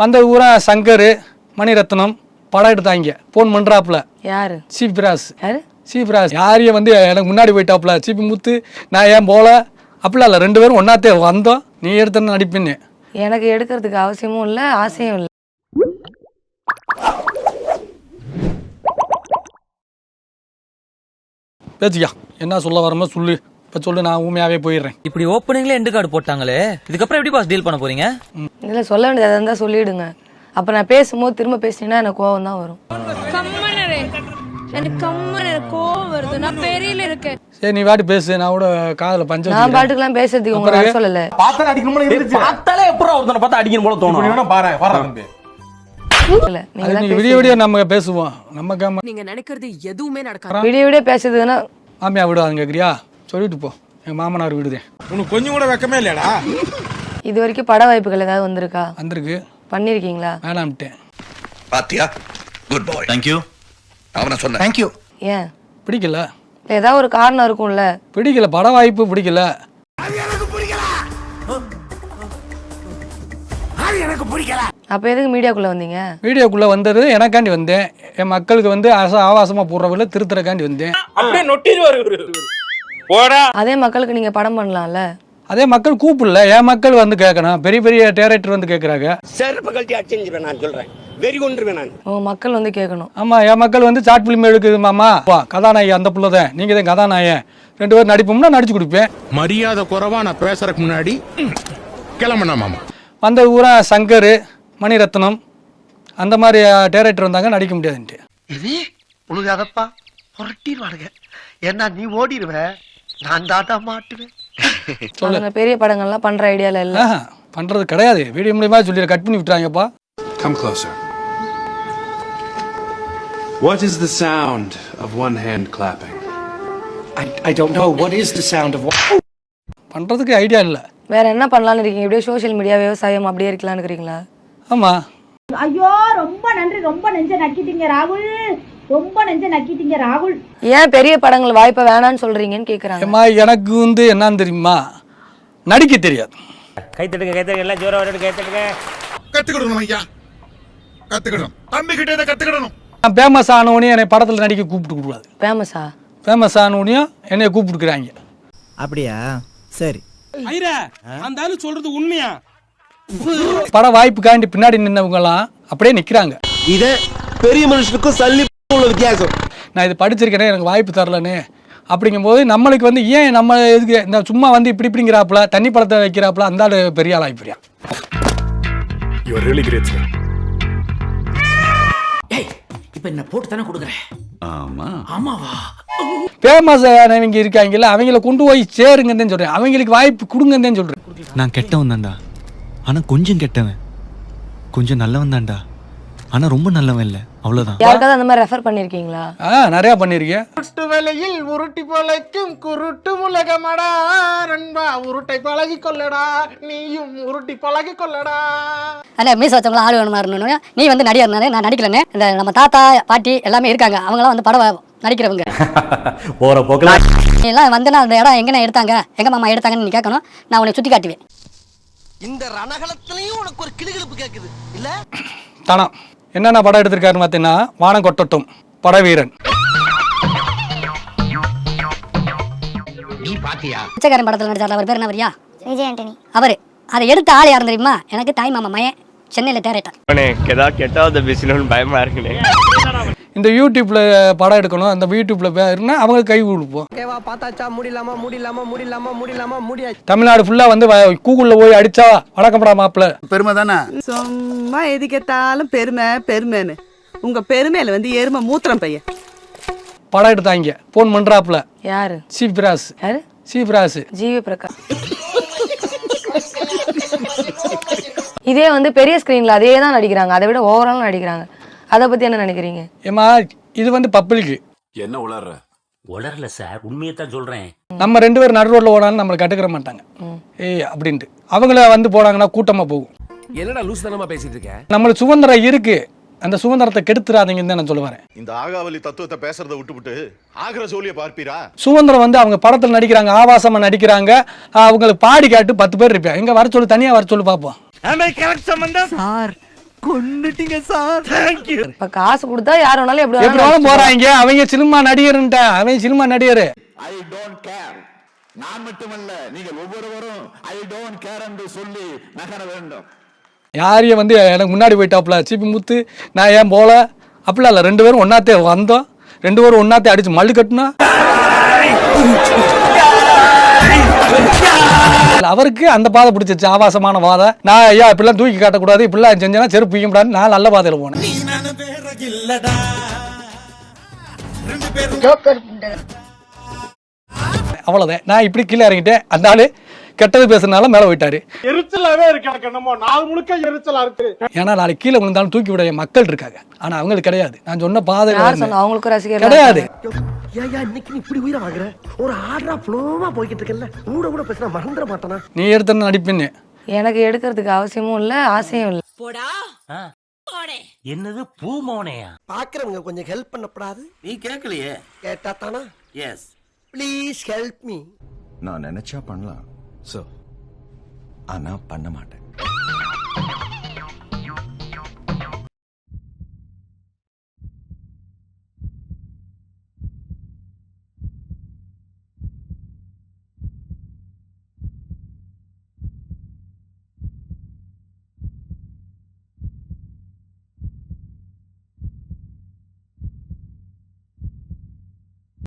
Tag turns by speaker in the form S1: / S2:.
S1: வந்த ஊரா சங்கர் மணிரத்னம் படம் எடுத்தாங்க. ஃபோன் பண்ணுறாப்புல
S2: யாரு?
S1: சிபிராஸ்.
S2: யாரு?
S1: சிபிராஸ் யாரையும் வந்து எனக்கு முன்னாடி போயிட்டாப்புல. சிபி முத்து நான் ஏன் போல அப்படிலாம் இல்லை, 2 பேரும் ஒன்னாத்தே வந்தோம். நீ எடுத்தன்னு நடிப்பின்னு.
S2: எனக்கு எடுக்கிறதுக்கு அவசியமும் இல்லை, ஆசையும் இல்லை.
S1: பேச்சுக்கா என்ன சொல்ல வரமோ சொல்லு. இப்போ சொல்லு, நான் ஊமையாவே போயிடுறேன்.
S3: இப்படி ஓப்பனிங்ல எண்டு கார்டு போட்டாங்களே, இதுக்கப்புறம் எப்படி பாஸ் டீல் பண்ண போறீங்க?
S2: இல்லை சொல்ல வேண்டியது இருந்தால் சொல்லிடுங்க. அப்போ நான் பேசும்போது திரும்ப பேசினீங்கன்னா எனக்கு கோவம் தான் வரும்.
S4: எனக்கு கோவம் வருது. நான் பெரியல இருக்கேன்.
S1: சரி நீ வாட்டி பேசு, நான் கூட காதில் பஞ்சம்.
S2: நான் பாட்டுக்கெல்லாம் பேசுறதுக்கு உங்களை சொல்லலை.
S5: பார்த்தாலே அடிக்கணும் போல இருந்துச்சு. பார்த்தாலே எப்பறம் ஒருத்தனை பார்த்தா அடிக்கணும் போல தோணும். வேணா பாரு தம்பி.
S2: இல்லை
S1: நீங்க விடிய விடிய நம்ம பேசுவோம். நம்ம
S6: நீங்க நினைக்கிறது எதுவுமே நடக்காது.
S2: விடிய விடிய பேசுறதுன்னா
S1: மாமியா விடுவாங்க கேட்குறியா? சொல்லிட்டு போ, எங்கள் மாமனார் விடுதேன்.
S5: உனக்கு கொஞ்சம் கூட வெக்கமே இல்லையாடா?
S2: இது வரைக்கும் பட வாய்ப்புகள் ஏதாவது வந்திருக்கா?
S1: வந்திருக்கு. பண்ணிருக்கீங்களா? வேணாம்ட்டேன்.
S7: பாத்தியா? Good bye. Thank you. அவன சொன்னேன். Thank you.
S2: ஏன்
S1: பிடிக்கல?
S2: ஏதாவது ஒரு காரணம் இருக்கும்ல.
S1: பிடிக்கல, பட வாய்ப்பு பிடிக்கல.
S2: அப்ப எதுக்கு மீடியாக்குள்ள வந்தீங்க?
S1: வீடியோக்குள்ள வந்தது எனக்காண்டி வந்தேன். என் மக்களுக்கு வந்து ஆபாசமா போடுறவங்கள திருத்தறக்காண்டி வந்தேன்.
S5: அப்படியே நொட்டிடுவாரு போடா.
S2: அதே மக்களுக்கு நீங்க படம் பண்ணலாம்ல.
S1: அதே மக்கள் கூப்பிடல, என் மக்கள் வந்து கேட்கணும். பெரிய பெரிய டைரக்டர் வந்து கேட்கறாங்க.
S8: செருப்பு கழட்டி அடிச்சிருவேன் நான் சொல்றேன். வெறி கொண்டுருவேன் நான்.
S2: உங்க மக்கள் வந்து கேட்கணும்.
S1: ஆமா, என் மக்கள் வந்து ஷார்ட் பிலிம் எடுக்குது மாமா, கதாநாயகி அந்த புள்ளதான், நீங்க தான் கதாநாயகன், 2 பேரும் நடிப்போம்னா நடிச்சு கொடுப்பேன்.
S9: மரியாதை குறைவா நான் பேசுறதுக்கு முன்னாடி கிளம்புனா மாமா.
S1: வந்த ஊரா சங்கர் மணிரத்னம் அந்த மாதிரி டைரக்டர் வந்தாங்க, நடிக்க முடியாதுன்ட்டு.
S8: இது உழுகாதப்பா புரட்டிடுவானுங்க. ஏன்னா நீ ஓடிடுவ, நான் தாட்டா மாட்டுவேன்.
S2: சொல்லுங்க. பெரிய படங்கள்லாம் பண்ற ஐடியால இல்ல.
S1: பண்றது கிடையாது. வீடியோ மூலமா சொல்லி கட் பண்ணி விட்டுறாங்கப்பா.
S10: Come closer. What is the sound of one hand clapping?
S8: I don't know. What is the sound of what?
S1: பண்றதுக்கு ஐடியா இல்ல.
S2: வேற என்ன பண்ணலாம்னு இருக்கீங்க? இப்படியே சோஷியல் மீடியா விவசாயம் அப்படியே இருக்கலாம்னு இருக்கீங்களா?
S1: ஆமா.
S4: ஐயோ ரொம்ப நன்றி. ரொம்ப நெஞ்ச நக்கிட்டீங்க ராகுல். ரொம்ப நெஞ்ச நக்கிட்டீங்க ராகுல்.
S2: ஏன் பெரிய படங்கள் வாய்ப்பை வேணான்னு சொல்றீங்கன்னு கேக்குறாங்க.
S1: அம்மா எனக்கு வந்து என்னன்னு தெரியுமா, நடிக்க தெரியாது.
S5: கைத்தட்டுங்க எல்லாம் ஜோரா வரட்டு கைத்தட்டுங்க.
S9: கத்துக்கணும் ஐயா, கத்துக்கணும். தம்பி கிட்ட இதை கத்துக்கணும்.
S1: நான் ஃபேமஸ் ஆனவனையும் என்னை படத்தில் நடிக்க கூப்பிட்டு கூடாது. ஃபேமஸ் ஆனவனையும் என்னைய கூப்பிட்டுக்கிறாங்க.
S3: அப்படியா? சரி.
S5: ஐரா அந்த ஆளு சொல்றது உண்மையா?
S1: பட வாய்ப்புக்காண்டி பின்னாடி நின்னவங்கலாம் அப்படியே நிக்கிறாங்க.
S8: இது பெரிய மனுஷனுக்கும் சல்லி உள்ள வித்தியாசம்.
S1: நான் இது படிச்சிருக்கேனே, எனக்கு வாய்ப்பு தரலன்னு அப்படிங்கும்போது நம்மளுக்கு வந்து ஏன் நம்ம எதுக்கு இந்த சும்மா வந்து இப்படிங்கிறாப்புல தண்ணி பழத்தை வைக்கிறாப்புல அந்த ஆளு பெரிய ஆள் ஆகிப்பிரியா.
S10: You are really great, sir.
S6: ஏய் இப்போ என்ன போட்டு தான கொடுக்குறேன்.
S7: ஆமா.
S6: ஆமாவா?
S1: ஃபேமஸ் ஆனவங்க இருக்காங்கல்ல, அவங்கள கொண்டு போய் சேருங்கன்னு சொல்றேன். அவங்களுக்கு வாய்ப்பு கொடுங்கன்னு சொல்றேன்.
S11: நான் கெட்டவன் தான்டா, ஆனா கொஞ்சம் கெட்டவன். கொஞ்சம் நல்லவன் தான்டா, ஆனா ரொம்ப நல்லவன் இல்ல, அவ்வளவுதான்.
S2: யாருக்காவது அந்த மாதிரி ரெஃபர் பண்ணிருக்கீங்களா?
S1: நிறைய பண்ணிருக்கேன்.
S5: வேலையில் உருட்டி பழைக்கும் குருட்டு உலகமடா நண்பா, உருட்டை பழகி கொள்ளடா, நீயும் உருட்டி பழகி கொள்ளடா.
S12: அண்ணா மீச வச்சவங்கள ஆள் வேணுமா இருக்கணும். நீ வந்து நடிகர், நான் நடிக்கலன்னு. இந்த நம்ம தாத்தா பாட்டி எல்லாமே இருக்காங்க, அவங்களாம் வந்து படம் நடிக்கிறவங்க.
S8: போற போக்கலாம்
S12: எல்லாம் வந்தேன்னா அந்த இடம் எங்கே எடுத்தாங்க, எங்க மாமா எடுத்தாங்கன்னு நீ கேட்கணும். நான் உன்னை சுற்றி காட்டுவேன்.
S8: இந்த ரணகலத்திலையும் உனக்கு ஒரு கிளுகிளுப்பு கேக்குது இல்ல?
S1: தானா என்னென்ன படம் எடுத்திருக்காருன்னு பார்த்தீங்கன்னா, வானம் கொட்டட்டும், படவீரன்.
S8: நீ பாத்தியா?
S12: பிச்சைக்காரன் படத்தில் நடிச்சார், அவர் பேர் என்ன வரியா?
S4: விஜய் ஆண்டனி.
S12: அவர் அதை எடுத்த ஆள் யாரும் தெரியுமா? எனக்கு தாய் மாமா மயன், சென்னையில் டைரக்டர்.
S5: கெட்டாத பேசணும்னு பயமா இருக்குனே.
S1: இந்த யூடியூப்ல படம் எடுக்கணும், அந்த யூடியூப்ல பேருன்னா அவங்க கை கொடுப்போம்.
S8: பார்த்தாச்சா? முடியலாமா முடியாது.
S1: தமிழ்நாடு ஃபுல்லா வந்து கூகுள்ல போய் அடிச்சா வணக்கம்டா மாப்பிள்ள.
S11: பெருமை தானே.
S6: சும்மா எது கேட்டாலும் பெருமைன்னு. உங்க பெருமையில வந்து எருமை மூத்திரம் பையன்.
S1: படம் எடுத்தாங்க. ஃபோன் பண்றாப்புல.
S2: யாரு?
S1: சிபிராஸ்.
S2: யாரு?
S1: சிபிராஸ்.
S2: ஜிவி பிரகாஷ். இதே வந்து பெரிய ஸ்கிரீன்ல அதே தான் நடிக்கிறாங்க, அதை விட ஓவரால் நடிக்கிறாங்க. அதை பத்தி என்ன நினைக்கிறீங்க?
S1: ஏமா இது வந்து பப்ளிக்.
S10: என்ன
S8: உளறல சார், உண்மையை தான் சொல்றேன்.
S1: நம்ம 2 பேரும் நடு ரோட்ல ஓடாலும் நம்மளை கட்டுக்கிற மாட்டாங்க. ஏய் அப்படின்ட்டு அவங்கள வந்து போனாங்கன்னா கூட்டமா போகும்.
S5: என்னடா லூஸ் தனமா பேசிட்டு இருக்க?
S1: நம்மளுக்கு சுதந்திரம் இருக்கு, அந்த சுதந்திரத்தை கெடுத்துறாதீங்கன்னு தான் நான் சொல்ல வரேன்.
S7: இந்த ஆகாவலி தத்துவத்தை பேசுறத விட்டுவிட்டு ஆகிற சோழிய பார்ப்பீரா?
S1: சுதந்திரம் வந்து அவங்க படத்தில் நடிக்கிறாங்க, ஆபாசமா நடிக்கிறாங்க, அவங்களுக்கு பாடி காட்டு 10 பேர் இருப்பேன். எங்க வர சொல்லு, தனியா வர சொல்லு பாப்போம்.
S6: சார்
S8: கொன்னுட்டீங்க சார். தேங்க்யூ.
S2: இப்ப காசு கொடுத்தா யார் வேணாலும் எப்படி
S1: எப்படி வேணாலும் போறாங்க. அவங்க சினிமா நடிகர்ன்ட்ட, அவன் சினிமா நடிகர்.
S9: I don't care. நான் மட்டுமல்ல, நீங்கள் ஒவ்வொருவரும் ஐ டோன்ட் கேர் என்று சொல்லி நகர வேண்டும்.
S1: யாரையும் வந்து எனக்கு முன்னாடி போயிட்டாப்புல சிபி முத்து, நான் ஏன் போல அப்படிலாம் இல்லை. 2 பேரும் ஒன்னாத்தே வந்தோம், 2 பேரும் ஒன்னாத்தே அடிச்சு மல்லு கட்டினோம். அவருக்கு அந்த பாதை பிடிச்சிச்சு, ஆபாசமான பாதை. நான் ஐயா இப்படிலாம் தூக்கி காட்டக்கூடாது, இப்படிலாம் செஞ்சேன்னா செருப்பு பிடிக்க முடியாது. நான் நல்ல பாதையில் போனேன். அவ்வளோதான். நான் இப்படி கீழே இறங்கிட்டேன். அந்த ஆளு கெட்டது பேசுறதுனால மேலே போயிட்டாரு.
S5: எரிச்சலாவே இருக்கு எனக்கு, என்னமோ நாள் முழுக்க எரிச்சலா இருக்கு.
S1: ஏன்னா நாளைக்கு கீழே விழுந்தாலும் தூக்கி விட மக்கள் இருக்காங்க. ஆனா அவங்களுக்கு கிடையாது. நான் சொன்ன பாதை
S2: அவங்களுக்கு ரசிகர்
S1: கிடையாது.
S8: ஏயா இன்னைக்கு நீ இப்படி உயிரை வாங்குற? ஒரு ஆர்டரா ஃப்ளோவா போய்கிட்டு இருக்கல, கூட பேசினா மறந்துட மாட்டானா?
S1: நீ எடுத்த நடிப்பின்னு
S2: எனக்கு எடுக்கிறதுக்கு அவசியமும் இல்ல, ஆசையும் இல்ல.
S8: என்னது பூமோனையா? பாக்குறவங்க கொஞ்சம் ஹெல்ப் பண்ணப்படாது? நீ கேட்கலையே, கேட்டா தானா? Yes please help me.
S7: நான் நினைச்சா பண்ணலாம், ஆனா பண்ண மாட்டேன்.